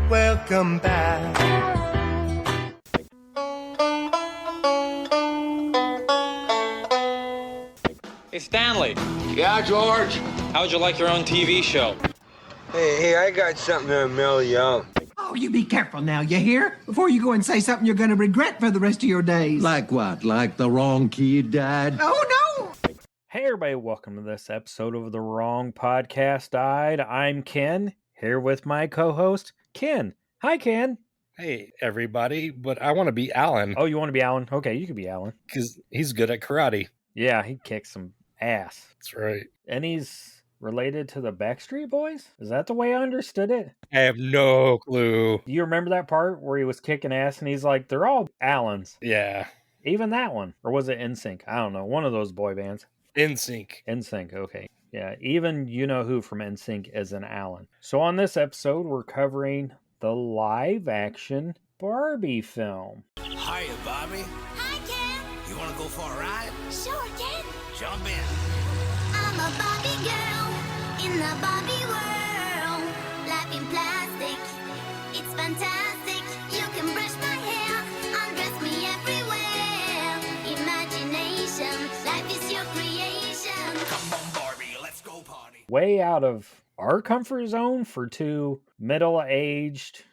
Welcome back. Hey, Stanley, Yeah, George? how'd you like your own TV show? Hey, I got something to mail you out. Oh, you be careful now, you hear? Before you go and say something you're going to regret for the rest of your days. Like what? Like the wrong kid died? Oh, no! Hey everybody, welcome to this episode of The Wrong Podcast Died. I'm Ken, here with my co-host, Ken. Hi, Ken. Hey, everybody, but I want to be Alan. Oh, you want to be Alan? Okay, you can be Alan. Because he's good at karate. Yeah, he kicks some ass. That's right. And he's related to the Backstreet Boys? Is that the way I understood it? I have no clue. Do you remember that part where he was kicking ass and he's like, they're all Allens? Yeah. Even that one. Or was it NSYNC? I don't know. One of those boy bands. NSYNC. NSYNC, okay. Yeah, even you know who from NSYNC is an Allen. So on this episode, we're covering the live-action Barbie film. Hiya, Barbie. Hi, Ken. You want to go for a ride? Sure, Ken. Jump in. I'm a Barbie girl in the Barbie world. Life in plastic, it's fantastic. You can brush my hair, undress me everywhere. Imagination, life is your creation. Come on, Barbie, let's go party. Way out of our comfort zone for two middle-aged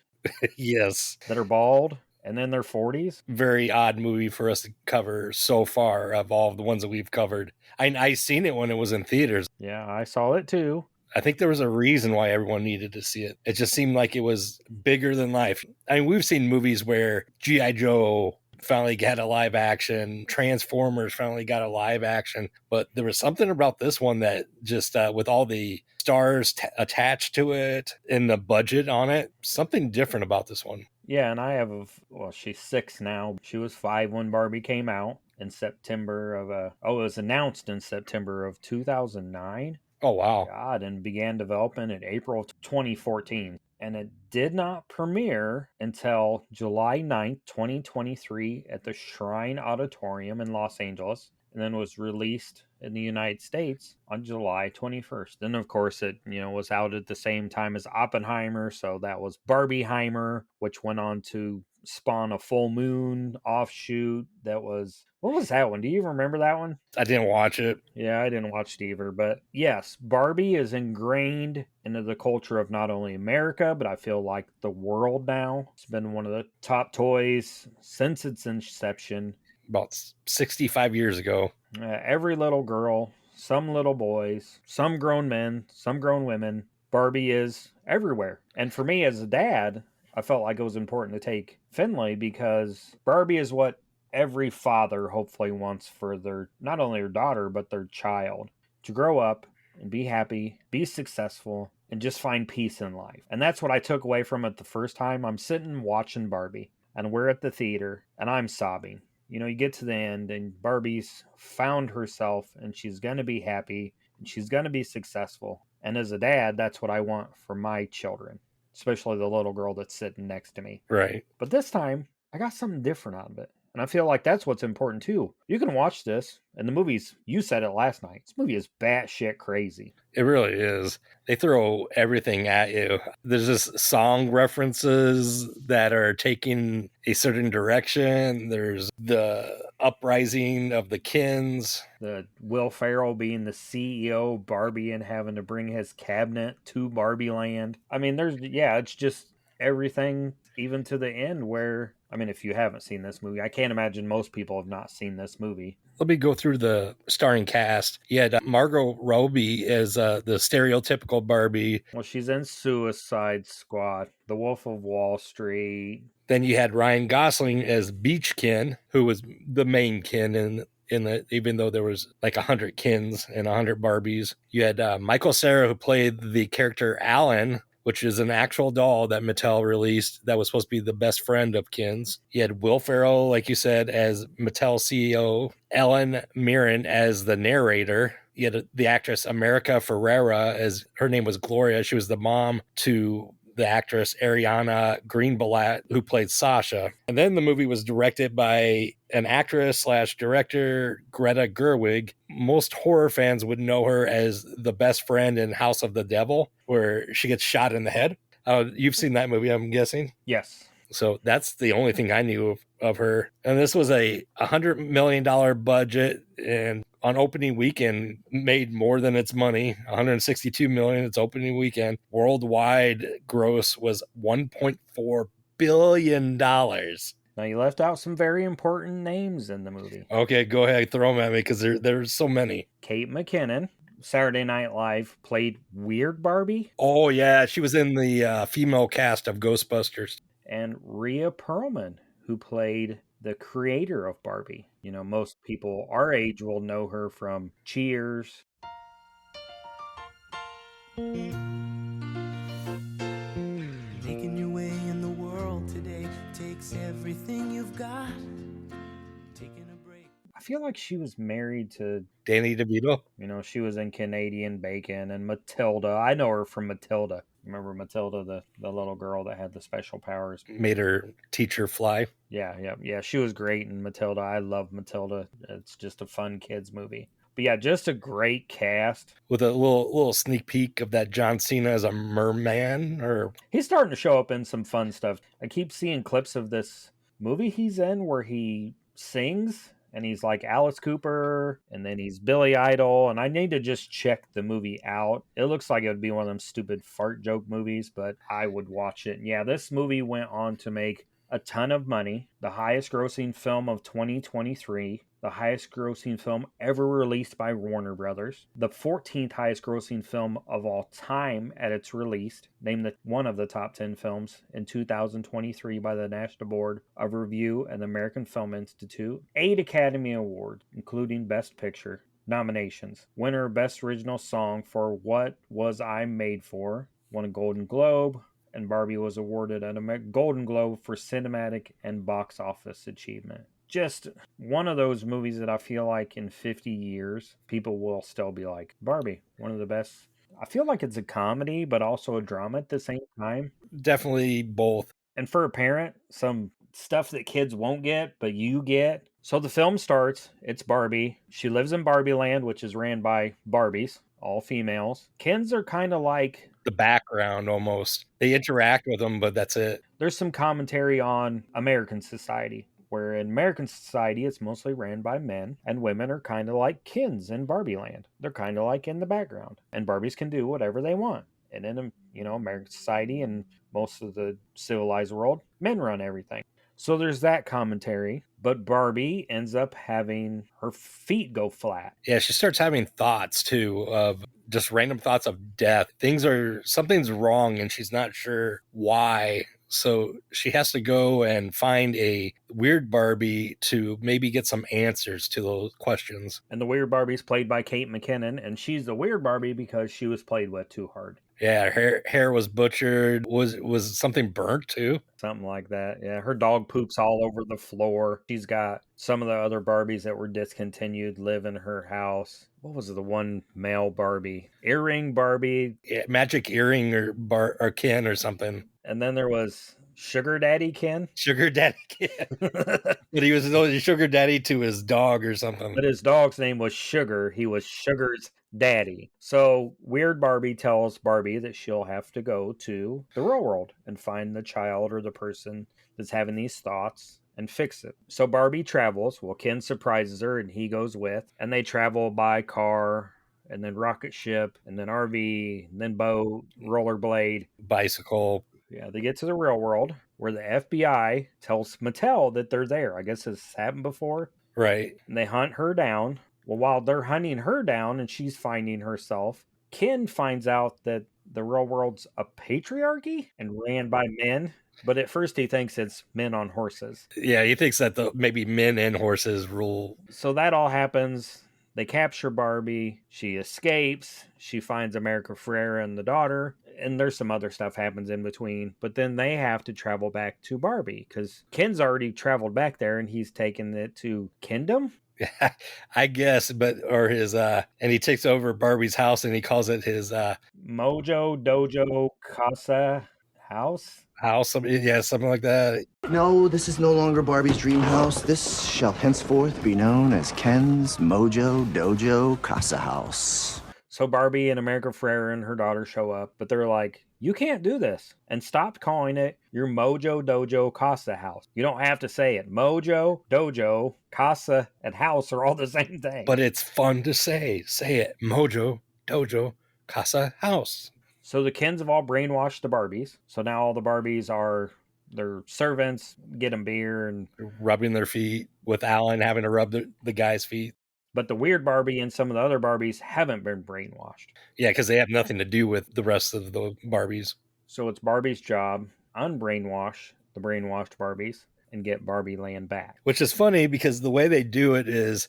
Yes. that are bald and in their 40s. Very odd movie for us to cover so far of all the ones that we've covered. I seen it when it was in theaters. Yeah, I saw it too. I think there was a reason why everyone needed to see it. It just seemed like it was bigger than life. I mean, we've seen movies where G.I. Joe finally got a live action, Transformers finally got a live action, but there was something about this one that just with all the stars attached to it and the budget on it, something different about this one. Yeah, and I have she's 6 now. She was 5 when Barbie came out in September of it was announced in September of 2009. Oh, wow. God, and began development in April 2014. And it did not premiere until July 9th, 2023 at the Shrine Auditorium in Los Angeles, and then was released in the United States on July 21st. Then, of course, it was out at the same time as Oppenheimer, so that was Barbieheimer, which went on to spawn a Full Moon offshoot. That was, what was that one? Do you even remember that one? I didn't watch it. Yeah, I didn't watch it either, but yes, Barbie is ingrained into the culture of not only America, but I feel like the world now. It's been one of the top toys since its inception. About 65 years ago. Every little girl, some little boys, some grown men, some grown women, Barbie is everywhere. And for me as a dad, I felt like it was important to take Finley because Barbie is what every father hopefully wants for their, not only their daughter, but their child to grow up and be happy, be successful, and just find peace in life. And that's what I took away from it the first time. I'm sitting watching Barbie and we're at the theater and I'm sobbing. You get to the end and Barbie's found herself and she's going to be happy and she's going to be successful. And as a dad, that's what I want for my children, especially the little girl that's sitting next to me. Right. But this time, I got something different out of it. And I feel like that's what's important too. You can watch this, and the movie's, you said it last night, this movie is batshit crazy. It really is. They throw everything at you. There's just song references that are taking a certain direction. There's the uprising of the Kens. The Will Ferrell being the CEO of Barbie and having to bring his cabinet to Barbie Land. I mean, it's just everything, even to the end where, I mean, if you haven't seen this movie, I can't imagine most people have not seen this movie. Let me go through the starring cast. You had Margot Robbie as the stereotypical Barbie. Well, she's in Suicide Squad, The Wolf of Wall Street. Then you had Ryan Gosling as Beach Ken, who was the main Ken in the, even though there was like 100 Kens and 100 Barbies. You had Michael Cera, who played the character Alan, which is an actual doll that Mattel released that was supposed to be the best friend of Ken's. You had Will Ferrell, like you said, as Mattel CEO, Ellen Mirren as the narrator. You had the actress America Ferrera, as her name was Gloria. She was the mom to the actress Ariana Greenblatt, who played Sasha. And then the movie was directed by an actress / director, Greta Gerwig. Most horror fans would know her as the best friend in House of the Devil, where she gets shot in the head. Oh, you've seen that movie, I'm guessing. Yes. So that's the only thing I knew of her. And this was a $100 million budget, and on opening weekend made more than its money. 162 million its opening weekend. Worldwide gross was $1.4 billion. Now, you left out some very important names in the movie. Okay, go ahead, throw them at me, because there's so many. Kate McKinnon, Saturday Night Live, played Weird Barbie. Oh yeah, she was in the female cast of Ghostbusters. And Rhea Perlman, who played the creator of Barbie. You know, most people our age will know her from Cheers. Making your way in the world today takes everything you've got. Taking a break. I feel like she was married to, Danny DeVito. you know, she was in Canadian Bacon and Matilda. I know her from Matilda. Remember Matilda, the little girl that had the special powers? Made her teacher fly. Yeah. She was great in Matilda. I love Matilda. It's just a fun kids movie. But yeah, just a great cast. With a little sneak peek of that John Cena as a merman, or He's starting to show up in some fun stuff. I keep seeing clips of this movie he's in where he sings and he's like Alice Cooper and then he's Billy Idol, and I need to just check the movie out. It looks like it would be one of them stupid fart joke movies, but I would watch it. And yeah, this movie went on to make a ton of money, the highest grossing film of 2023, the highest grossing film ever released by Warner Brothers, the 14th highest grossing film of all time at its release, named one of the top 10 films in 2023 by the National Board of Review and the American Film Institute, 8 Academy Awards, including Best Picture nominations, winner of Best Original Song for What Was I Made For, won a Golden Globe, and Barbie was awarded a Golden Globe for cinematic and box office achievement. Just one of those movies that I feel like in 50 years, people will still be like, Barbie, one of the best. I feel like it's a comedy, but also a drama at the same time. definitely both. And for a parent, some stuff that kids won't get, but you get. So the film starts. It's Barbie. She lives in Barbie Land, which is ran by Barbies, all females. Kens are kind of like The background almost. They interact with them, but that's it. there's some commentary on American society, where in American society it's mostly ran by men, and women are kind of like Kens in Barbie Land. They're kind of like in the background, and Barbies can do whatever they want. And in American society and most of the civilized world, men run everything. So there's that commentary, but Barbie ends up having her feet go flat. Yeah, she starts having thoughts too, of just random thoughts of death. Something's wrong and she's not sure why. So she has to go and find a weird Barbie to maybe get some answers to those questions. And the weird Barbie's played by Kate McKinnon, and she's the weird Barbie because she was played with too hard. Yeah, her hair was butchered. Was something burnt too? Something like that. Yeah, her dog poops all over the floor. She's got some of the other Barbies that were discontinued live in her house. What was the one male Barbie? Earring Barbie. Yeah, magic earring or Ken or something. And then there was Sugar Daddy Ken. Sugar Daddy Ken. But he was a sugar daddy to his dog or something. But his dog's name was Sugar. He was Sugar's daddy. So Weird Barbie tells Barbie that she'll have to go to the real world and find the child or the person that's having these thoughts and fix it. So Barbie travels. Well, Ken surprises her and he goes with. And they travel by car and then rocket ship and then RV and then boat, rollerblade, bicycle. Yeah, they get to the real world where the FBI tells Mattel that they're there. I guess this has happened before. Right. And they hunt her down. Well, while they're hunting her down and she's finding herself, Ken finds out that the real world's a patriarchy and ran by men. But at first he thinks it's men on horses. Yeah, he thinks that maybe men and horses rule. So that all happens. They capture Barbie. She escapes. She finds America Ferrera and the daughter. And there's some other stuff happens in between. But then they have to travel back to Barbie because Ken's already traveled back there and he's taken it to Kingdom. Yeah, I guess, and he takes over Barbie's house and he calls it his Mojo Dojo Casa house. Something like that. No, this is no longer Barbie's dream house. This shall henceforth be known as Ken's Mojo Dojo Casa House. So Barbie and America Ferrera and her daughter show up, but they're like, You can't do this. And stop calling it your Mojo Dojo Casa house. You don't have to say it. Mojo, Dojo, Casa, and house are all the same thing. But it's fun to say. Say it. Mojo, Dojo, Casa, house. So the Kens have all brainwashed the Barbies. So now all the Barbies are their servants, get them beer and rubbing their feet, with Alan having to rub the guy's feet. But the weird Barbie and some of the other Barbies haven't been brainwashed. Yeah, because they have nothing to do with the rest of the Barbies. So it's Barbie's job, unbrainwash the brainwashed Barbies and get Barbie Land back. Which is funny because the way they do it is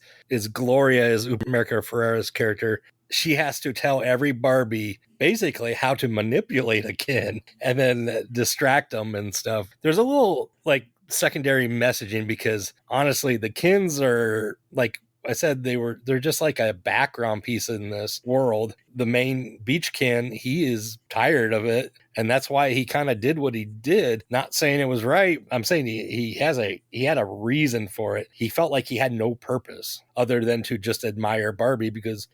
Gloria, is America Ferrera's character. She has to tell every Barbie basically how to manipulate a Ken and then distract them and stuff. There's a little like secondary messaging because honestly, the Kens are like I said, they're just like a background piece in this world. The main beach Ken, he is tired of it, and that's why he kind of did what he did. Not saying it was right. I'm saying he had a reason for it. He felt like he had no purpose other than to just admire Barbie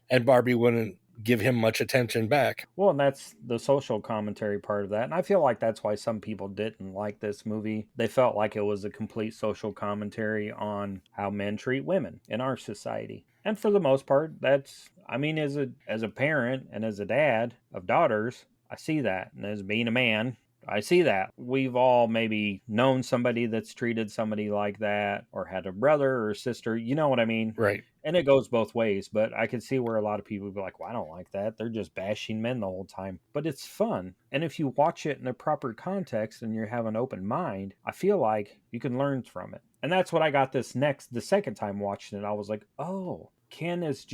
and Barbie wouldn't give him much attention back. Well, and that's the social commentary part of that. And I feel like that's why some people didn't like this movie. They felt like it was a complete social commentary on how men treat women in our society. And for the most part, as a parent and as a dad of daughters, I see that. And as being a man, I see that. We've all maybe known somebody that's treated somebody like that or had a brother or sister. You know what I mean? Right. And it goes both ways, but I can see where a lot of people would be like, well, I don't like that. They're just bashing men the whole time. But it's fun. And if you watch it in a proper context and you have an open mind, I feel like you can learn from it. And that's what I got the second time watching it. I was like, oh, Ken is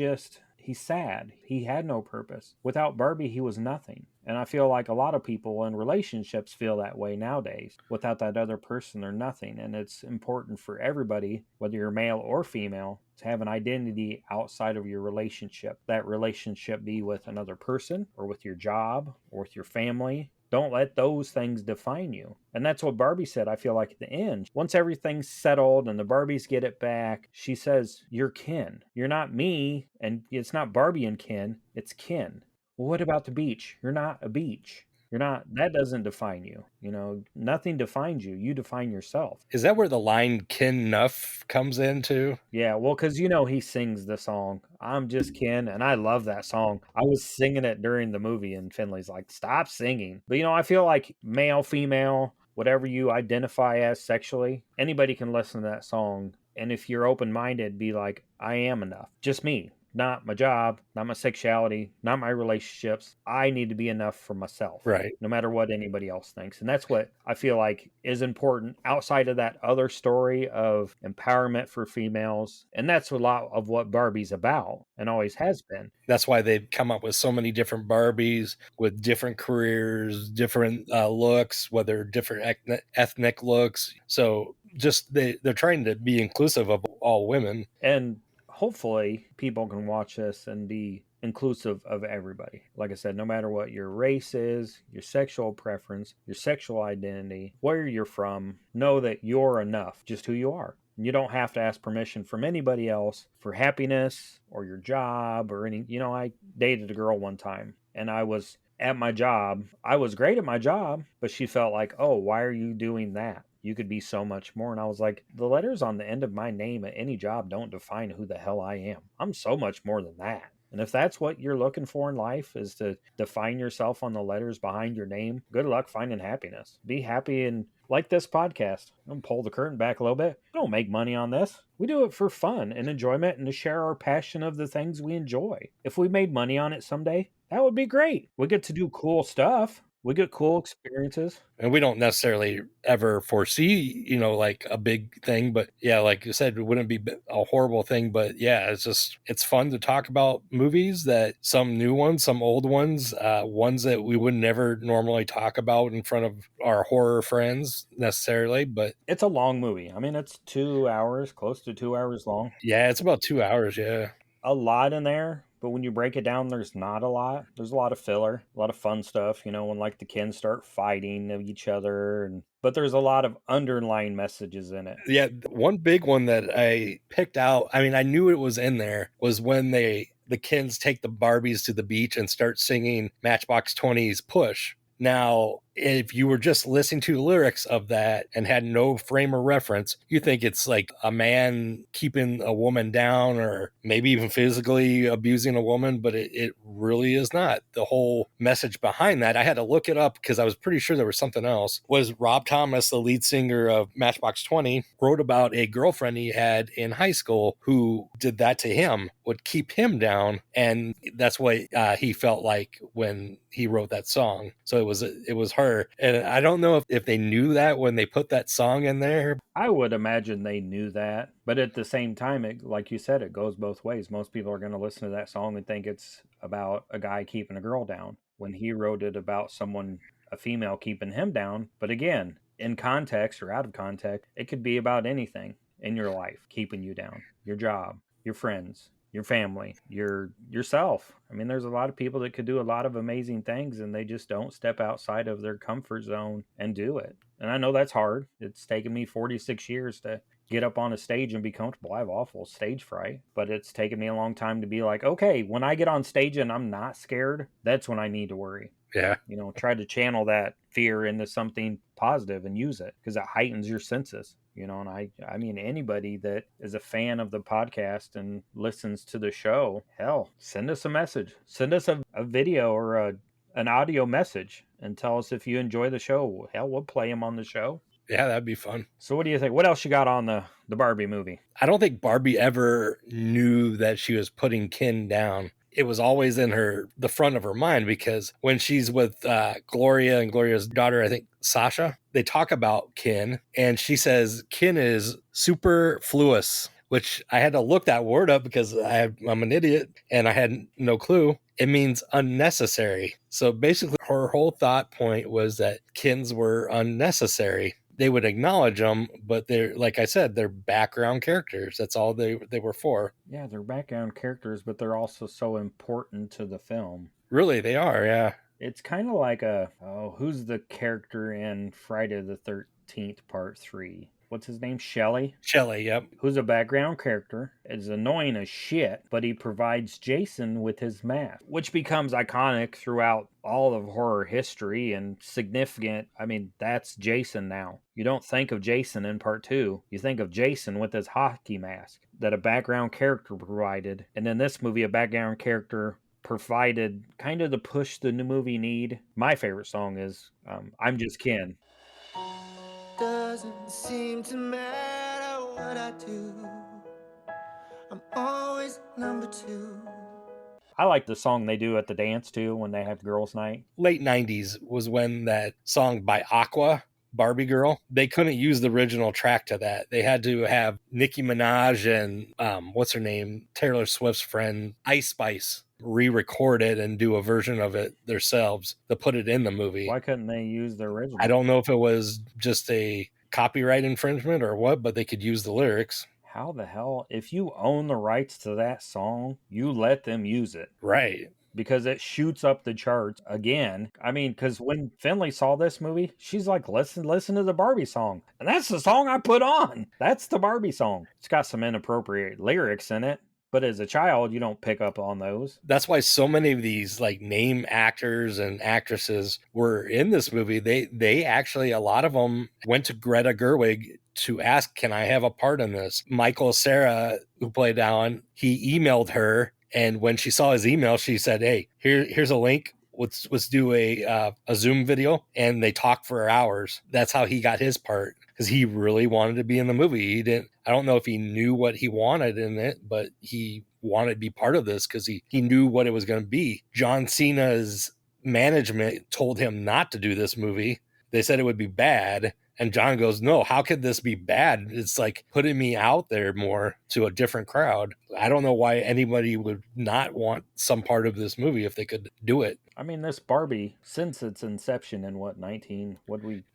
he's sad. He had no purpose. Without Barbie, he was nothing. And I feel like a lot of people in relationships feel that way nowadays. Without that other person, they're nothing. And it's important for everybody, whether you're male or female, to have an identity outside of your relationship. That relationship be with another person or with your job or with your family. Don't let those things define you. And that's what Barbie said, I feel like, at the end. Once everything's settled and the Barbies get it back, she says, you're Ken. You're not me, and it's not Barbie and Ken, it's Ken. Well, what about the beach? You're not a beach. That doesn't define you. Nothing defines you. You define yourself. Is that where the line Ken Nuff comes into? Yeah, well, because he sings the song, I'm Just Ken, and I love that song. I was singing it during the movie, and Finley's like, stop singing. But, I feel like male, female, whatever you identify as sexually, anybody can listen to that song. And if you're open-minded, be like, I am enough. Just me. Not my job, not my sexuality, not my relationships. I need to be enough for myself. Right. No matter what anybody else thinks. And that's what I feel like is important outside of that other story of empowerment for females. And that's a lot of what Barbie's about and always has been. That's why they've come up with so many different Barbies with different careers, different looks, whether different ethnic looks. So just they're trying to be inclusive of all women. And hopefully people can watch this and be inclusive of everybody. Like I said, no matter what your race is, your sexual preference, your sexual identity, where you're from, know that you're enough, just who you are. You don't have to ask permission from anybody else for happiness or your job or any. I dated a girl one time and I was at my job. I was great at my job, but she felt like, oh, why are you doing that? You could be so much more. And I was like, the letters on the end of my name at any job don't define who the hell I am. I'm so much more than that. And if that's what you're looking for in life, is to define yourself on the letters behind your name, good luck finding happiness. Be happy. And like this podcast, I'm going to pull the curtain back a little bit. We don't make money on this. We do it for fun and enjoyment and to share our passion of the things we enjoy. If we made money on it someday, that would be great. We get to do cool stuff. We get cool experiences. And we don't necessarily ever foresee, like a big thing. But yeah, like you said, it wouldn't be a horrible thing. But yeah, it's fun to talk about movies, that some new ones, some old ones, ones that we would never normally talk about in front of our horror friends necessarily. But it's a long movie. I mean, it's 2 hours, close to 2 hours long. Yeah, it's about 2 hours. Yeah. A lot in there. But when you break it down, there's not a lot. There's a lot of filler, a lot of fun stuff, when like the Kens start fighting each other. But there's a lot of underlying messages in it. Yeah, one big one that I picked out, I knew it was in there, was when the Kens take the Barbies to the beach and start singing Matchbox 20's Push. Now, if you were just listening to the lyrics of that and had no frame of reference, you think it's like a man keeping a woman down or maybe even physically abusing a woman, but it really is not. The whole message behind that, I had to look it up because I was pretty sure there was something else, was Rob Thomas, the lead singer of Matchbox 20, wrote about a girlfriend he had in high school who did that to him, would keep him down. And that's what he felt like when he wrote that song. So it was her. And I don't know if they knew that when they put that song in there. I would imagine they knew that, but at the same time, like you said, it goes both ways. Most people are going to listen to that song and think it's about a guy keeping a girl down when he wrote it about someone, a female, keeping him down. But again, in context or out of context, it could be about anything in your life keeping you down, your job, your friends, your family, yourself. I mean, there's a lot of people that could do a lot of amazing things and they just don't step outside of their comfort zone and do it. And I know that's hard. It's taken me 46 years to get up on a stage and be comfortable. I have awful stage fright, but it's taken me a long time to be like, okay, when I get on stage and I'm not scared, that's when I need to worry. Yeah. Try to channel that fear into something positive and use it because it heightens your senses. And I mean, anybody that is a fan of the podcast and listens to the show, hell, send us a message. Send us a video or an audio message and tell us if you enjoy the show. Hell, we'll play them on the show. Yeah, that'd be fun. So what do you think? What else you got on the Barbie movie? I don't think Barbie ever knew that she was putting Ken down. It was always in the front of her mind because when she's with Gloria and Gloria's daughter, I think Sasha, they talk about Ken and she says Ken is superfluous, which I had to look that word up because I'm an idiot and I had no clue. It means unnecessary. So basically her whole thought point was that Kens were unnecessary. They would acknowledge them, but they're, like I said, they're background characters. That's all they were for. Yeah, they're background characters, but they're also so important to the film. Really, they are, yeah. It's kind of like who's the character in Friday the 13th Part 3? What's his name? Shelley? Shelley, yep. Who's a background character, is annoying as shit, but he provides Jason with his mask, which becomes iconic throughout all of horror history and significant. I mean, that's Jason now. You don't think of Jason in Part 2. You think of Jason with his hockey mask that a background character provided. And in this movie, a background character provided kind of the push the new movie need. My favorite song is I'm Just Ken. Doesn't seem to matter what I do, I'm always number 2. I like the song they do at the dance too when they have girls' night. Late 90s was when that song by Aqua, Barbie Girl, they couldn't use the original track to that. They had to have Nicki Minaj and what's her name, Taylor Swift's friend, Ice Spice, re-record it and do a version of it themselves to put it in the movie. Why couldn't they use the original? I don't know if it was just a copyright infringement or what, but they could use the lyrics. How the hell, if you own the rights to that song, you let them use it. Right. Because it shoots up the charts again. I mean, because when Finley saw this movie, she's like, listen to the Barbie song. And that's the song I put on. That's the Barbie song. It's got some inappropriate lyrics in it. But as a child, you don't pick up on those. That's why so many of these like name actors and actresses were in this movie. They actually, a lot of them went to Greta Gerwig to ask, can I have a part in this? Michael Cera, who played Alan, he emailed her. And when she saw his email, she said, hey, here's a link. Let's do a Zoom video. And they talked for hours. That's how he got his part, because he really wanted to be in the movie. I don't know if he knew what he wanted in it, but he wanted to be part of this because he knew what it was going to be. John Cena's management told him not to do this movie. They said it would be bad. And John goes, no, how could this be bad? It's like putting me out there more to a different crowd. I don't know why anybody would not want some part of this movie if they could do it. I mean, this Barbie, since its inception in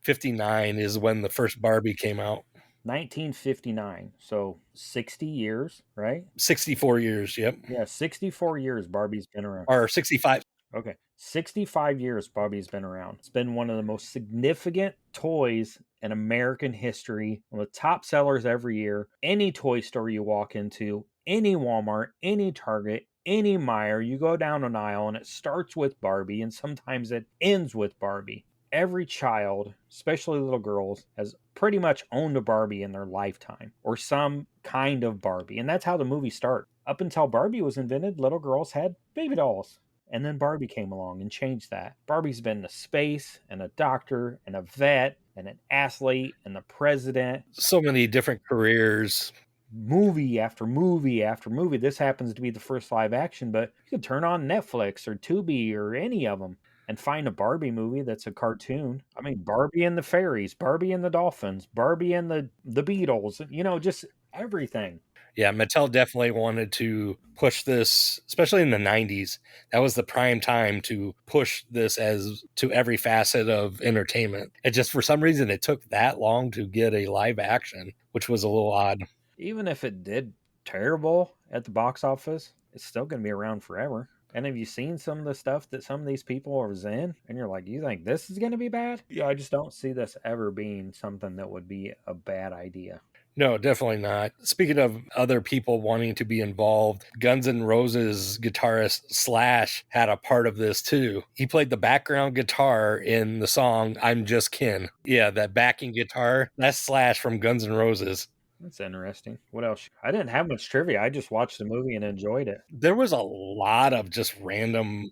59 is when the first Barbie came out. 1959. So 60 years, right? 64 years, yep. Yeah, 64 years Barbie's been around. Or 65. Okay. 65 years Barbie's been around. It's been one of the most significant toys in American history, one of the top sellers every year. Any toy store you walk into, any Walmart, any Target, any mire, you go down an aisle and it starts with Barbie and sometimes it ends with Barbie. Every child, especially little girls, has pretty much owned a Barbie in their lifetime or some kind of Barbie. And that's how the movie starts. Up until Barbie was invented, little girls had baby dolls. And then Barbie came along and changed that. Barbie's been to space and a doctor and a vet and an athlete and the president. So many different careers. Movie after movie after movie. This happens to be the first live action, but you can turn on Netflix or Tubi or any of them and find a Barbie movie that's a cartoon. I mean, Barbie and the fairies, Barbie and the dolphins, Barbie and the Beatles, just everything. Yeah, Mattel definitely wanted to push this, especially in the 90s. That was the prime time to push this as to every facet of entertainment. It just, for some reason, it took that long to get a live action, which was a little odd. Even if it did terrible at the box office, it's still going to be around forever. And have you seen some of the stuff that some of these people are in? And you're like, you think this is going to be bad? Yeah, I just don't see this ever being something that would be a bad idea. No, definitely not. Speaking of other people wanting to be involved, Guns N' Roses guitarist Slash had a part of this too. He played the background guitar in the song I'm Just Ken. Yeah, that backing guitar, that's Slash from Guns N' Roses. That's interesting. What else? I didn't have much trivia. I just watched the movie and enjoyed it. There was a lot of just random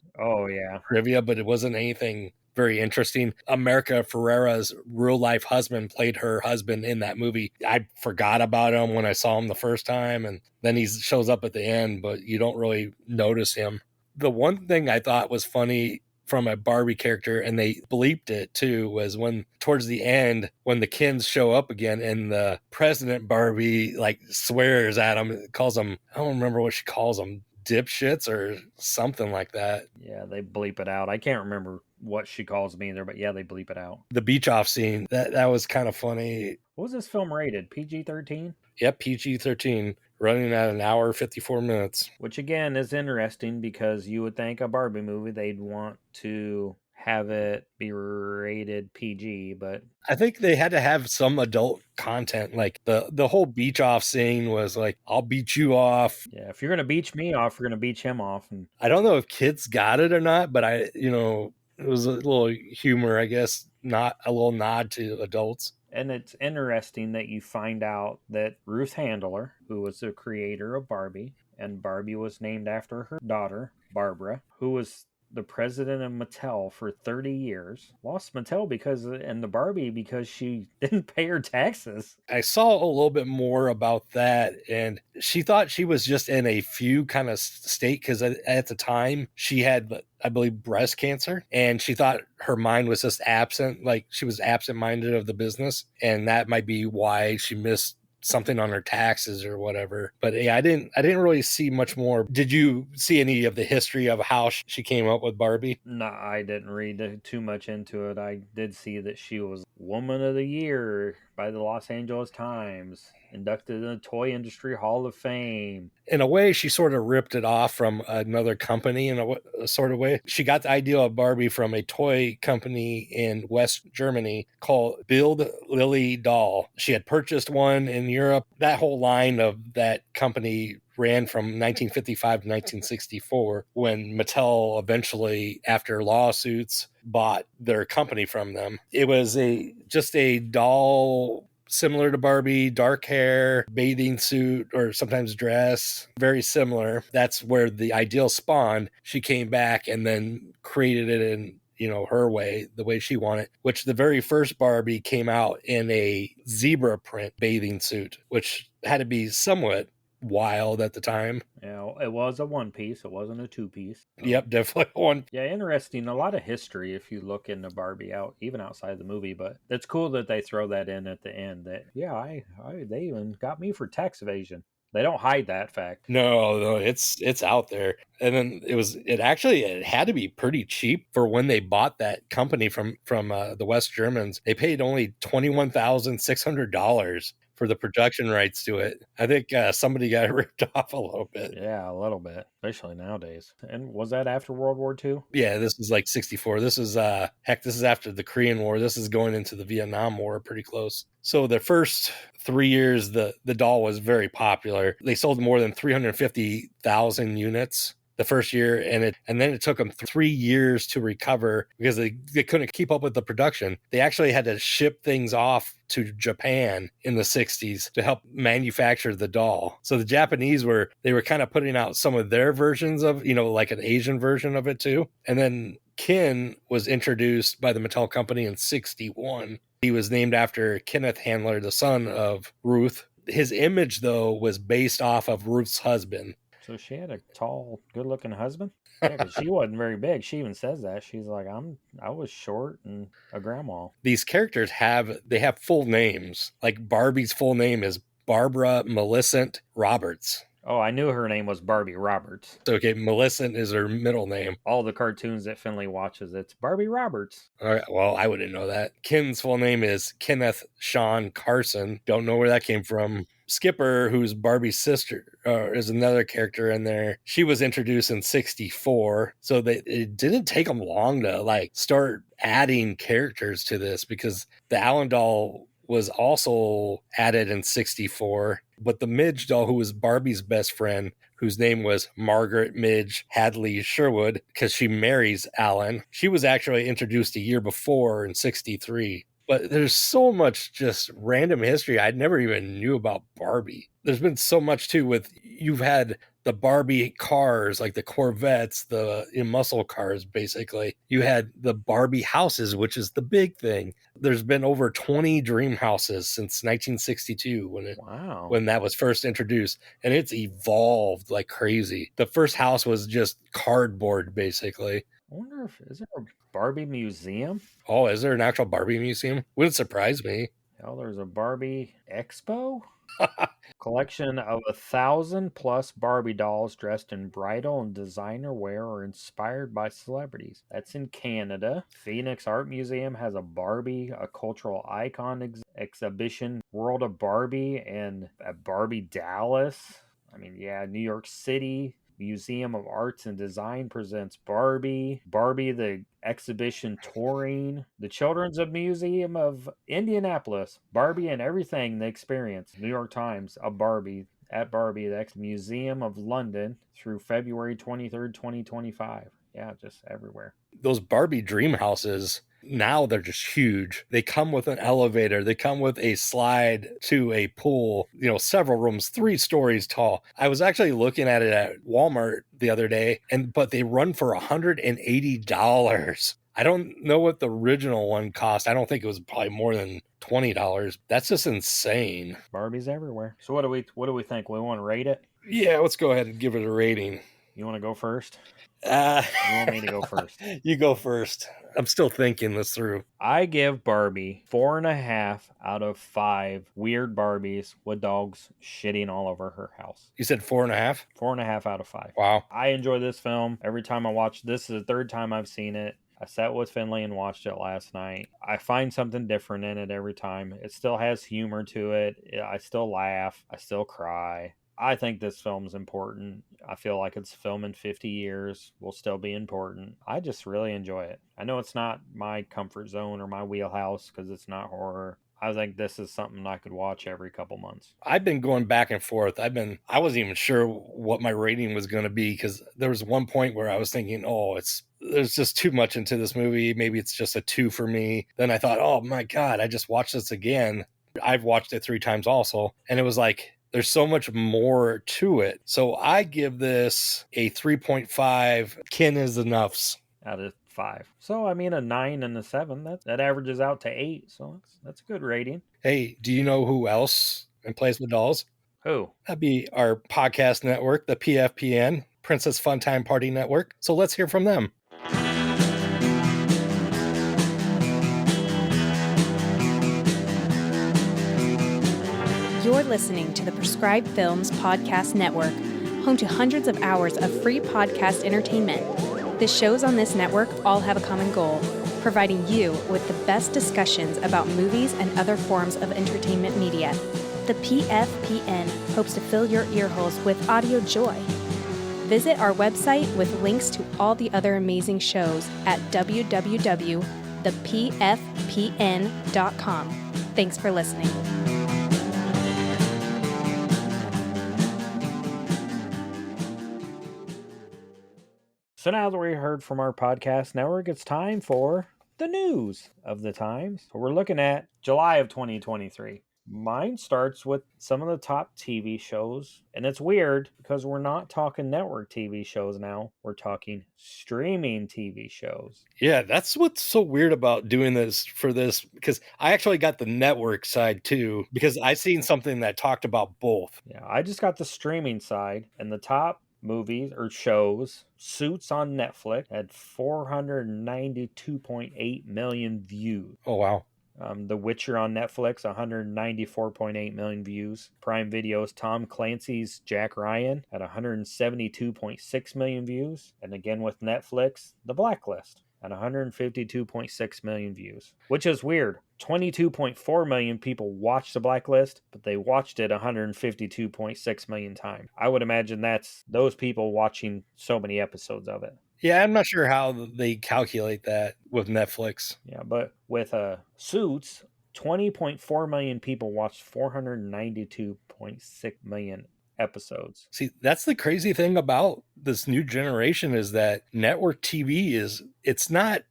trivia, but it wasn't anything very interesting. America Ferrera's real life husband played her husband in that movie. I forgot about him when I saw him the first time, and then he shows up at the end, but you don't really notice him. The one thing I thought was funny from a Barbie character, and they bleeped it too, was when towards the end, when the Kens show up again and the President Barbie like swears at him, calls them, I don't remember what she calls them, dipshits or something like that. Yeah, they bleep it out. I can't remember what she calls me either, but yeah, they bleep it out. The beach off scene, that was kind of funny. What was this film rated? PG-13? Yep, PG-13, running at an hour 54 minutes. Which again is interesting because you would think a Barbie movie, they'd want to have it be rated PG, but I think they had to have some adult content. Like the whole beach off scene was like, I'll beat you off. Yeah, if you're gonna beach me off, you're gonna beach him off. And I don't know if kids got it or not, but it was a little humor, I guess, not a little nod to adults. And it's interesting that you find out that Ruth Handler, who was the creator of Barbie, and Barbie was named after her daughter, Barbara, who was the president of Mattel for 30 years, lost Mattel and the Barbie because she didn't pay her taxes. I saw a little bit more about that, and she thought she was just in a few kind of state because at the time she had, I believe, breast cancer, and she thought her mind was just absent, like she was absent-minded of the business, and that might be why she missed something on her taxes or whatever. But yeah, I didn't really see much more. Did you see any of the history of how she came up with Barbie? No, I didn't read too much into it. I did see that she was Woman of the Year by the Los Angeles Times, inducted in the Toy Industry Hall of Fame. In a way, she sort of ripped it off from another company in a sort of way. She got the idea of Barbie from a toy company in West Germany called Bild Lilly Doll. She had purchased one in Europe. That whole line of that company ran from 1955 to 1964 when Mattel eventually, after lawsuits, bought their company from them. It was just a doll similar to Barbie, dark hair, bathing suit, or sometimes dress, very similar. That's where the ideal spawned. She came back and then created it in her way, the way she wanted, which the very first Barbie came out in a zebra print bathing suit, which had to be somewhat wild at the time. Yeah, it was a one piece. It wasn't a two piece. Yep, definitely one. Yeah, interesting. A lot of history if you look into Barbie even outside the movie. But it's cool that they throw that in at the end. That they even got me for tax evasion. They don't hide that fact. No, it's out there. And then it had to be pretty cheap for when they bought that company from the West Germans. They paid only $21,600 for the production rights to it. I think somebody got ripped off a little bit. Yeah, a little bit, especially nowadays. And was that after World War II? Yeah, this is like 64. This is this is after the Korean War. This is going into the Vietnam War, pretty close. So the first 3 years, the doll was very popular. They sold more than 350,000 units. the first year, and then it took them 3 years to recover because they couldn't keep up with the production. They actually had to ship things off to Japan in the 60s to help manufacture the doll. So the Japanese were kind of putting out some of their versions of, like an Asian version of it too. And then Ken was introduced by the Mattel company in 61. He was named after Kenneth Handler, the son of Ruth. His image, though, was based off of Ruth's husband. So she had a tall, good-looking husband? Yeah, because she wasn't very big. She even says that. She's like, I was short and a grandma. These characters have full names. Like Barbie's full name is Barbara Millicent Roberts. Oh, I knew her name was Barbie Roberts. Okay, Millicent is her middle name. All the cartoons that Finley watches, it's Barbie Roberts. All right, well, I wouldn't know that. Ken's full name is Kenneth Sean Carson. Don't know where that came from. Skipper, who's Barbie's sister, is another character in there. She was introduced in 64, so it didn't take them long to start adding characters to this, because the Allen doll was also added in 64, but the Midge doll, who was Barbie's best friend, whose name was Margaret Midge Hadley Sherwood, because she marries Alan, she was actually introduced a year before in 63. But there's so much just random history I never even knew about Barbie. There's been so much too you've had the Barbie cars, like the Corvettes, the muscle cars, basically. You had the Barbie houses, which is the big thing. There's been over 20 dream houses since 1962 when that was first introduced, and it's evolved like crazy. The first house was just cardboard, basically. I wonder is there a Barbie museum? Oh, is there an actual Barbie museum? Wouldn't surprise me. Hell, there's a Barbie expo? Collection of 1,000+ Barbie dolls dressed in bridal and designer wear or inspired by celebrities. That's in Canada. Phoenix Art Museum has a Barbie, a cultural icon exhibition. World of Barbie and at Barbie Dallas. New York City. Museum of Arts and Design presents Barbie the exhibition touring, the Children's Museum of Indianapolis, Barbie and Everything the Experience, New York Times, a Barbie at Barbie, the Museum of London through February 23rd, 2025. Yeah, just everywhere. Those Barbie dream houses, now they're just huge. They come with an elevator. They come with a slide to a pool, several rooms, 3 stories tall. I was actually looking at it at Walmart the other day, but they run for $180. I don't know what the original one cost. I don't think it was probably more than $20. That's just insane. Barbie's everywhere. So what do we think? We want to rate it? Yeah, let's go ahead and give it a rating. You want to go first? You want me to go first? You go first. I'm still thinking this through. I give Barbie 4.5 out of 5 weird Barbies with dogs shitting all over her house. You said 4.5? 4.5 out of 5. Wow. I enjoy this film. Every time I watch this is the 3rd time I've seen it. I sat with Finley and watched it last night. I find something different in it every time. It still has humor to it. I still laugh. I still cry. I think this film's important. I feel like it's film in 50 years will still be important. I just really enjoy it. I know it's not my comfort zone or my wheelhouse because it's not horror. I think this is something I could watch every couple months. I've been going back and forth. I wasn't even sure what my rating was going to be, because there was one point where I was thinking, there's just too much into this movie. Maybe it's just a 2 for me. Then I thought, oh my God, I just watched this again. I've watched it 3 times also. And it was like, there's so much more to it. So I give this a 3.5. Ken is enoughs. Out of 5. So, a 9 and a 7. That averages out to 8. So that's a good rating. Hey, do you know who else plays with dolls? Who? That'd be our podcast network, the PFPN, Princess Funtime Party Network. So let's hear from them. You're listening to the Prescribed Films Podcast Network, home to hundreds of hours of free podcast entertainment. The shows on this network all have a common goal, providing you with the best discussions about movies and other forms of entertainment media. The PFPN hopes to fill your earholes with audio joy. Visit our website with links to all the other amazing shows at www.thepfpn.com. Thanks for listening. So now that we heard from our podcast network, it's time for the news of the times. So we're looking at July of 2023. Mine starts with some of the top TV shows, and it's weird because we're not talking network TV shows now. We're talking streaming TV shows. Yeah, that's what's so weird about doing this for this, because I actually got the network side too, because I seen something that talked about both. Yeah, I just got the streaming side, and the top movies or shows, Suits on Netflix had 492.8 million views. Oh, wow. The Witcher on Netflix, 194.8 million views. Prime Video's Tom Clancy's Jack Ryan at 172.6 million views. And again with Netflix, The Blacklist at 152.6 million views, which is weird. 22.4 million people watched The Blacklist, but they watched it 152.6 million times. I would imagine that's those people watching so many episodes of it. Yeah, I'm not sure how they calculate that with Netflix. Yeah, but with Suits, 20.4 million people watched 492.6 million episodes. See, that's the crazy thing about this new generation is that network TV it's not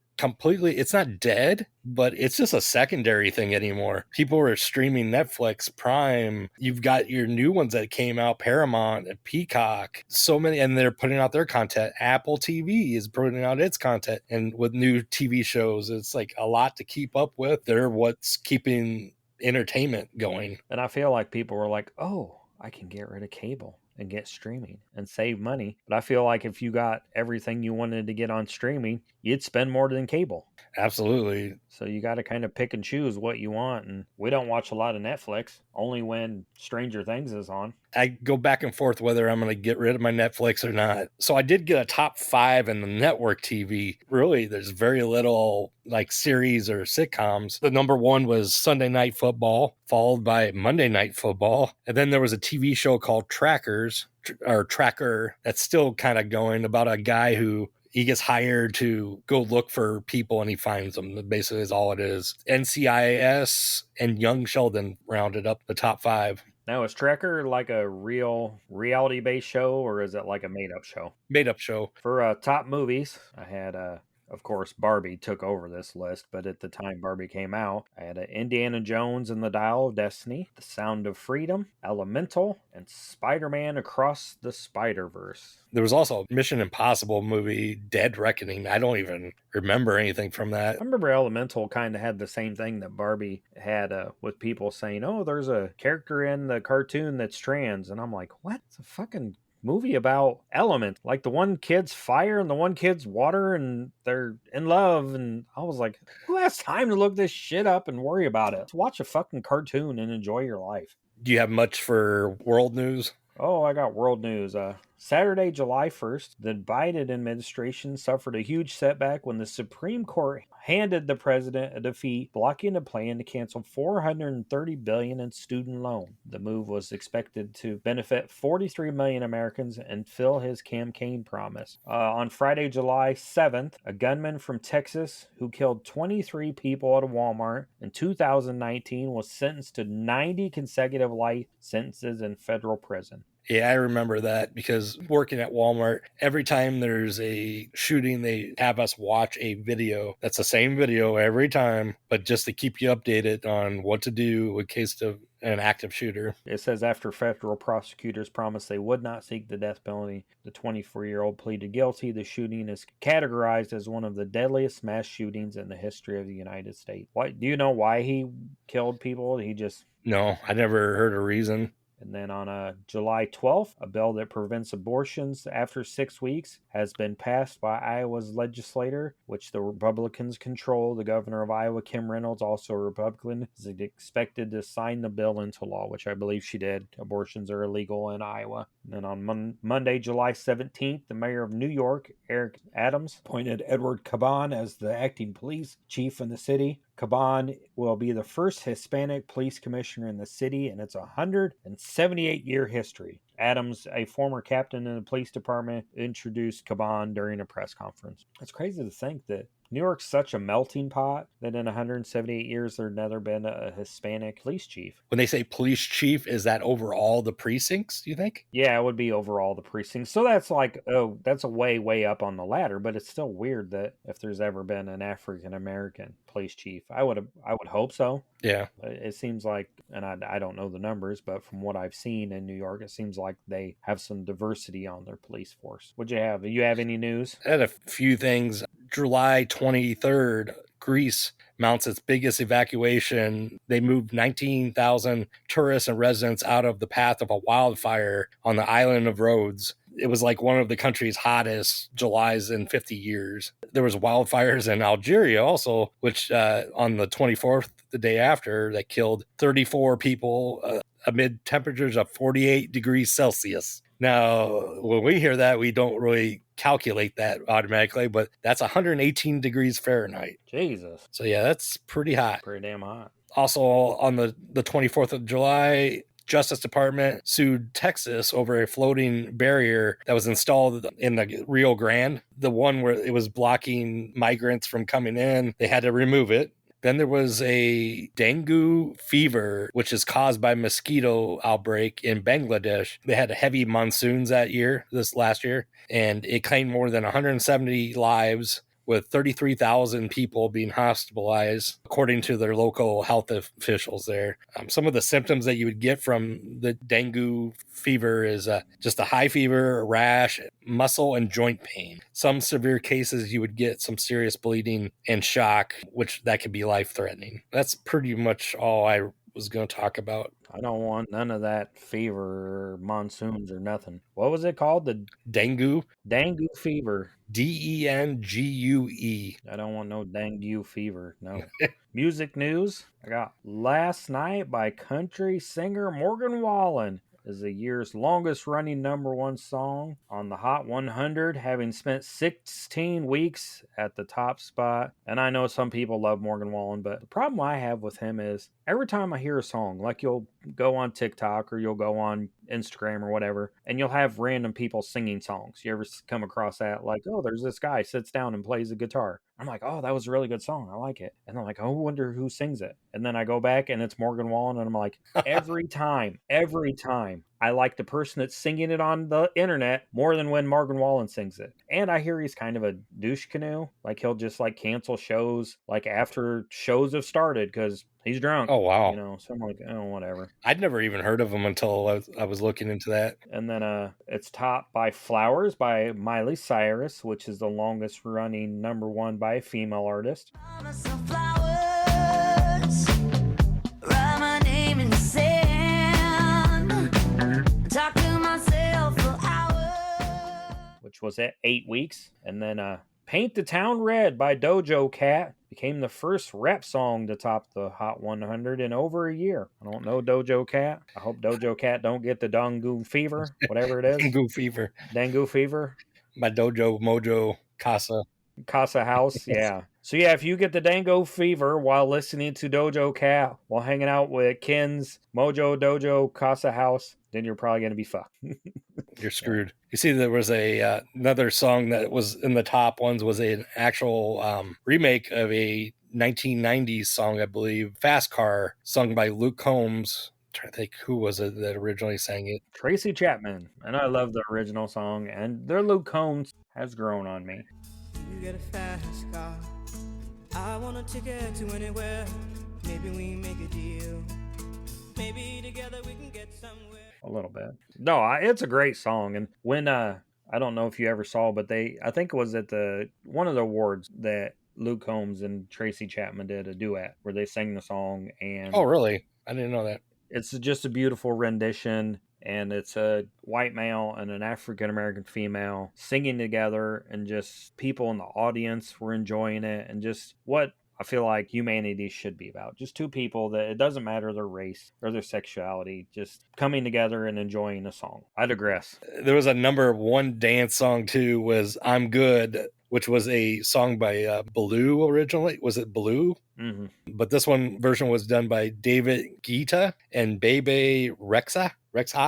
dead, but it's just a secondary thing anymore. People are streaming Netflix, Prime. You've got your new ones that came out, Paramount and Peacock. So many, and they're putting out their content. Apple TV is putting out its content. And with new TV shows, it's like a lot to keep up with. They're what's keeping entertainment going. And I feel like people were like, oh, I can get rid of cable and get streaming and save money. But I feel like if you got everything you wanted to get on streaming, you'd spend more than cable. Absolutely. So you got to kind of pick and choose what you want. And we don't watch a lot of Netflix, only when Stranger Things is on. I go back and forth whether I'm going to get rid of my Netflix or not. So I did get a top 5 in the network TV. Really, there's very little like series or sitcoms. The number 1 was Sunday Night Football, followed by Monday Night Football. And then there was a TV show called Tracker that's still kind of going, about a guy who he gets hired to go look for people and he finds them. That basically is all it is. NCIS and Young Sheldon rounded up the top 5. Now, is Tracker like a real reality-based show, or is it like a made-up show? Made-up show. For top movies, I had, of course, Barbie took over this list, but at the time Barbie came out, I had Indiana Jones and the Dial of Destiny, The Sound of Freedom, Elemental, and Spider-Man Across the Spider-Verse. There was also a Mission Impossible movie, Dead Reckoning. I don't even remember anything from that. I remember Elemental kind of had the same thing that Barbie had with people saying, oh, there's a character in the cartoon that's trans. And I'm like, what? It's a fucking movie about elements. Like the one kid's fire and the one kid's water and they're in love. And I was like, who has time to look this shit up and worry about it? Let's watch a fucking cartoon and enjoy your life. Do you have much for world news? Oh, I got world news. Saturday, July 1st, the Biden administration suffered a huge setback when the Supreme Court handed the president a defeat, blocking a plan to cancel $430 billion in student loan. The move was expected to benefit 43 million Americans and fill his campaign promise. On Friday, July 7th, a gunman from Texas who killed 23 people at a Walmart in 2019 was sentenced to 90 consecutive life sentences in federal prison. Yeah, I remember that because working at Walmart, every time there's a shooting, they have us watch a video. That's the same video every time, but just to keep you updated on what to do in case of an active shooter. It says after federal prosecutors promised they would not seek the death penalty, the 24-year-old pleaded guilty. The shooting is categorized as one of the deadliest mass shootings in the history of the United States. Do you know why he killed people? No, I never heard a reason. And then on July 12th, a bill that prevents abortions after 6 weeks has been passed by Iowa's legislator, which the Republicans control. The governor of Iowa, Kim Reynolds, also a Republican, is expected to sign the bill into law, which I believe she did. Abortions are illegal in Iowa. And then on Monday, July 17th, the mayor of New York, Eric Adams, appointed Edward Caban as the acting police chief in the city. Caban will be the first Hispanic police commissioner in the city in its 178-year history. Adams, a former captain in the police department, introduced Caban during a press conference. It's crazy to think that New York's such a melting pot that in 178 years there's never been a Hispanic police chief. When they say police chief, is that over all the precincts, you think? Yeah, it would be over all the precincts. So that's like, oh, that's a way up on the ladder, but it's still weird that if there's ever been an African American police chief. I would hope so. Yeah. It seems like, and I don't know the numbers, but from what I've seen in New York, it seems like they have some diversity on their police force. What'd you have? Do you have any news? I had a few things. July 23rd, Greece mounts its biggest evacuation. They moved 19,000 tourists and residents out of the path of a wildfire on the island of Rhodes. It was like one of the country's hottest Julys in 50 years. There was wildfires in Algeria also, which on the 24th, the day after, that killed 34 people amid temperatures of 48 degrees Celsius. Now, when we hear that, we don't really calculate that automatically, but that's 118 degrees Fahrenheit. Jesus. So yeah, that's pretty hot. Pretty damn hot. Also on the 24th of July, Justice Department sued Texas over a floating barrier that was installed in the Rio Grande, the one where it was blocking migrants from coming in. They had to remove it. Then there was a dengue fever, which is caused by mosquito outbreak in Bangladesh. They had heavy monsoons this last year, and it claimed more than 170 lives, with 33,000 people being hospitalized, according to their local health officials there. Some of the symptoms that you would get from the dengue fever is just a high fever, a rash, muscle and joint pain. Some severe cases, you would get some serious bleeding and shock, which that could be life-threatening. That's pretty much all I was going to talk about. I don't want none of that fever or monsoons or nothing. What was it called? The dengue? Dengue fever. DENGUE. I don't want no dengue fever. No. Music news. I got Last Night by country singer Morgan Wallen is the year's longest running #1 song on the Hot 100, having spent 16 weeks at the top spot. And I know some people love Morgan Wallen, but the problem I have with him is every time I hear a song, like you'll go on TikTok or you'll go on Instagram or whatever, and you'll have random people singing songs. You ever come across that? Like, oh, there's this guy sits down and plays the guitar. I'm like, oh, that was a really good song. I like it. And I'm like, oh, I wonder who sings it. And then I go back and it's Morgan Wallen. And I'm like, every time, I like the person that's singing it on the internet more than when Morgan Wallen sings it. And I hear he's kind of a douche canoe. Like he'll just like cancel shows like after shows have started because he's drunk. Oh, wow. You know, so I'm like, oh, whatever. I'd never even heard of him until I was looking into that. And then it's topped by Flowers by Miley Cyrus, which is the longest running #1 by a female artist. Which was at 8 weeks. And then Paint the Town Red by Doja Cat became the first rap song to top the Hot 100 in over a year. I don't know Doja Cat. I hope Doja Cat don't get the dengue fever, whatever it is. Dengue fever. Dengue fever. My dojo, mojo, Casa House, yeah. So yeah, if you get the dengue fever while listening to Doja Cat, while hanging out with Ken's Mojo Dojo Casa House, then you're probably going to be fucked. You're screwed. You see, there was another song that was in the top ones was an actual remake of a 1990s song, I believe, Fast Car, sung by Luke Combs. I'm trying to think who was it that originally sang it. Tracy Chapman. And I love the original song, and their Luke Combs has grown on me. You get a fast car. I want a ticket to anywhere. Maybe we make a deal. Maybe together we can get somewhere. A little bit. No, it's a great song. And when I don't know if you ever saw, but I think it was at one of the awards that Luke Combs and Tracy Chapman did a duet where they sang the song. And oh, really? I didn't know that. It's just a beautiful rendition. And it's a white male and an African-American female singing together, and just people in the audience were enjoying it, and just what I feel like humanity should be about. Just two people that it doesn't matter their race or their sexuality, just coming together and enjoying a song. I digress. There was a #1 dance song too, was I'm Good, which was a song by Blue originally. Was it Blue? Mm-hmm. But this one version was done by David Guetta and Bebe Rexha.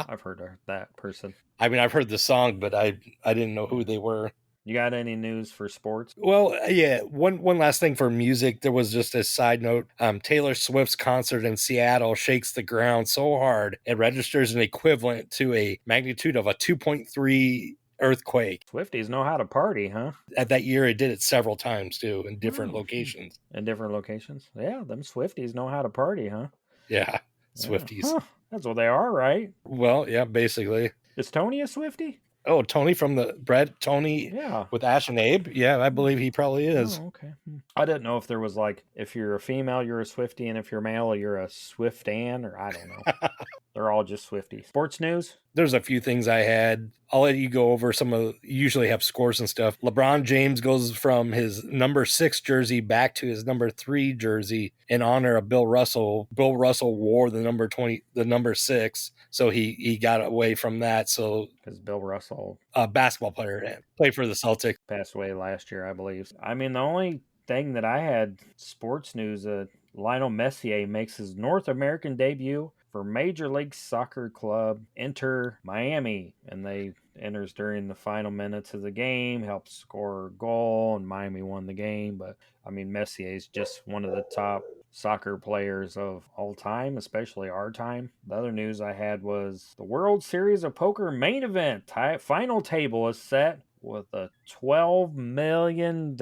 I've heard of that person. I mean, I've heard the song, but I didn't know who they were. You got any news for sports? Well, yeah. One last thing for music. There was just a side note. Taylor Swift's concert in Seattle shakes the ground so hard it registers an equivalent to a magnitude of a 2.3 earthquake. Swifties know how to party, huh? At that year, it did it several times too in different Oh. locations. In different locations? Yeah, them Swifties know how to party, huh? Yeah, Swifties. Huh, that's what they are, right? Well, yeah, basically. Is Tony a Swiftie? Oh, Tony from the Bread, Tony Yeah. with Ash and Abe? Yeah, I believe he probably is. Oh, okay. I didn't know if there was like, if you're a female, you're a Swiftie, and if you're male, you're a Swiftan, or I don't know. They're all just Swifties. Sports news? There's a few things I had. I'll let you go over some of, you usually have scores and stuff. LeBron James goes from his number 6 jersey back to his number 3 jersey in honor of Bill Russell. Bill Russell wore the number 6. So he got away from that. So Because Bill Russell, a basketball player, played for the Celtics. passed away last year, I believe. I mean, the only thing that I had sports news, Lionel Messier makes his North American debut for Major League Soccer club Inter Miami, and they enters during the final minutes of the game, helps score a goal, and Miami won the game. But I mean, Messier is just one of the top soccer players of all time, especially our time. The other news I had was the World Series of Poker main event final table is set with a $12 million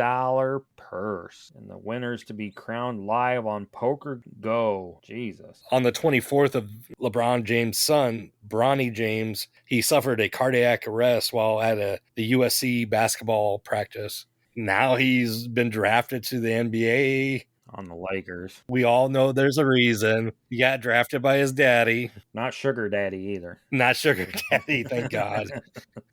purse, and the winners to be crowned live on Poker Go. Jesus. On the 24th of LeBron James' son, Bronny James, he suffered a cardiac arrest while at the USC basketball practice. Now he's been drafted to the NBA. On the Lakers. We all know there's a reason. He got drafted by his daddy. Not Sugar Daddy either. Not Sugar Daddy, thank God.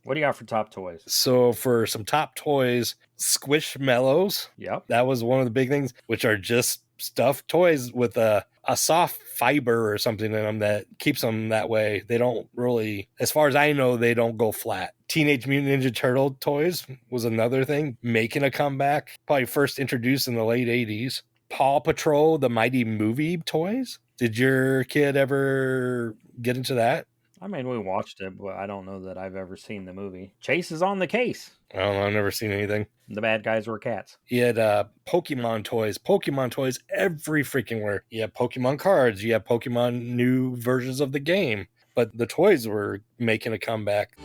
What do you got for top toys? So for some top toys, Squishmallows. Yep. That was one of the big things, which are just stuffed toys with a soft fiber or something in them that keeps them that way. They don't really, as far as I know, they don't go flat. Teenage Mutant Ninja Turtle toys was another thing, making a comeback. Probably first introduced in the late 80s. Paw Patrol, the Mighty Movie toys. Did your kid ever get into that? I mean, we watched it, but I don't know that I've ever seen the movie. Chase is on the case. I don't know. I've never seen anything. The bad guys were cats. You had Pokemon toys. Pokemon toys every freaking where. You have Pokemon cards. You have Pokemon new versions of the game. But the toys were making a comeback.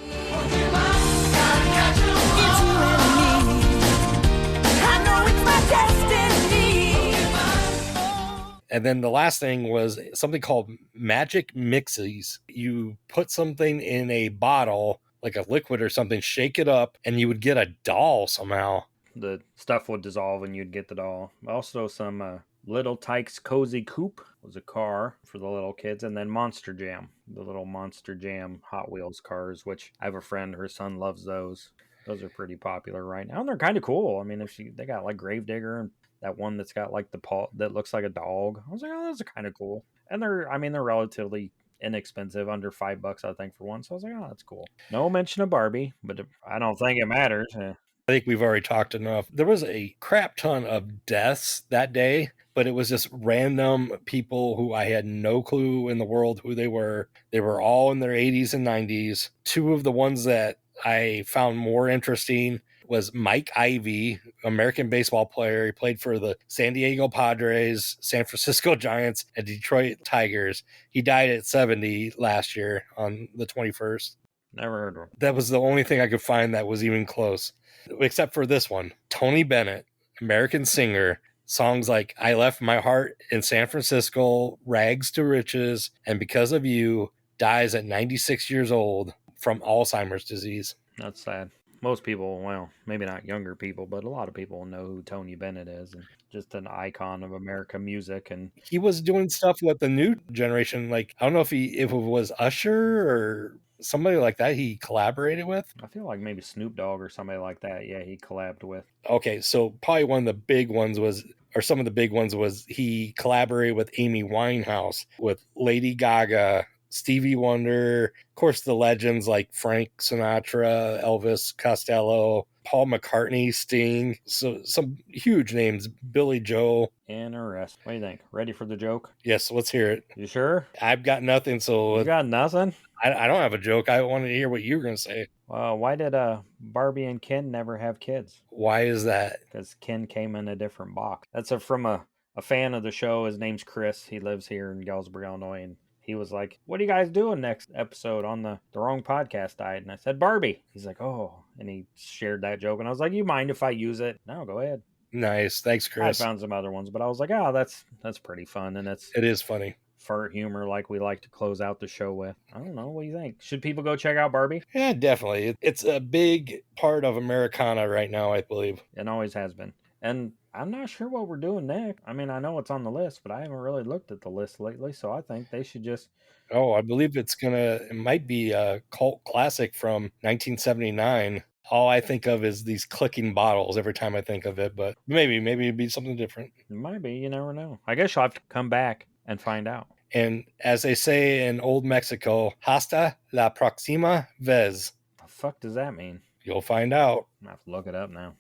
And then the last thing was something called Magic Mixies. You put something in a bottle, like a liquid or something, shake it up, and you would get a doll somehow. The stuff would dissolve and you'd get the doll. Also, some Little Tykes Cozy Coupe was a car for the little kids. And then Monster Jam, the little Monster Jam Hot Wheels cars, which I have a friend, her son loves those. Those are pretty popular right now. And they're kind of cool. I mean, they got like Gravedigger and that one that's got like the paw that looks like a dog. I was like, oh, those are kind of cool. And they're relatively inexpensive, under $5, I think, for one. So I was like, oh, that's cool. No mention of Barbie, but I don't think it matters. I think we've already talked enough. There was a crap ton of deaths that day, but it was just random people who I had no clue in the world who they were. They were all in their 80s and 90s. Two of the ones that I found more interesting was Mike Ivey, American baseball player. He played for the San Diego Padres, San Francisco Giants, and Detroit Tigers. He died at 70 last year on the 21st. Never heard of him. That was the only thing I could find that was even close, except for this one. Tony Bennett, American singer, songs like I Left My Heart in San Francisco, Rags to Riches, and Because of You, dies at 96 years old from Alzheimer's disease. That's sad. Most people, well, maybe not younger people, but a lot of people know who Tony Bennett is, and just an icon of American music. And he was doing stuff with the new generation. Like, I don't know if it was Usher or somebody like that he collaborated with. I feel like maybe Snoop Dogg or somebody like that. Yeah, he collabed with. Okay, so probably one of the big ones was, or some of the big ones was, he collaborated with Amy Winehouse, with Lady Gaga, Stevie Wonder, of course, the legends like Frank Sinatra, Elvis Costello, Paul McCartney, Sting, so some huge names, Billy Joel. Interesting. What do you think? Ready for the joke? Yes, let's hear it. You sure? I've got nothing, so... You got nothing? I don't have a joke. I wanted to hear what you were going to say. Why did Barbie and Ken never have kids? Why is that? Because Ken came in a different box. That's from a fan of the show. His name's Chris. He lives here in Galesburg, Illinois, and he was like, "What are you guys doing next episode on the Wrong Podcast Diet?" And I said, "Barbie." He's like, "Oh," and he shared that joke, and I was like, "You mind if I use it?" No, go ahead. Nice, thanks, Chris. I found some other ones, but I was like, "Oh, that's pretty fun," and it is funny. Fart humor like we like to close out the show with. I don't know. What do you think? Should people go check out Barbie? Yeah, definitely. It's a big part of Americana right now, I believe. It always has been. And I'm not sure what we're doing next. I mean, I know it's on the list, but I haven't really looked at the list lately, so I think they should just... Oh, I believe it might be a cult classic from 1979. All I think of is these clicking bottles every time I think of it, but maybe it'd be something different. It might be. You never know. I guess you'll have to come back and find out. And as they say in old Mexico, hasta la próxima vez. The fuck does that mean? You'll find out. I'm gonna have to look it up now.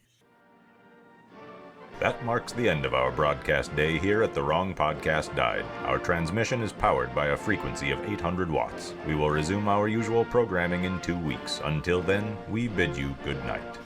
That marks the end of our broadcast day here at The Wrong Podcast Died. Our transmission is powered by a frequency of 800 watts. We will resume our usual programming in 2 weeks. Until then, we bid you good night.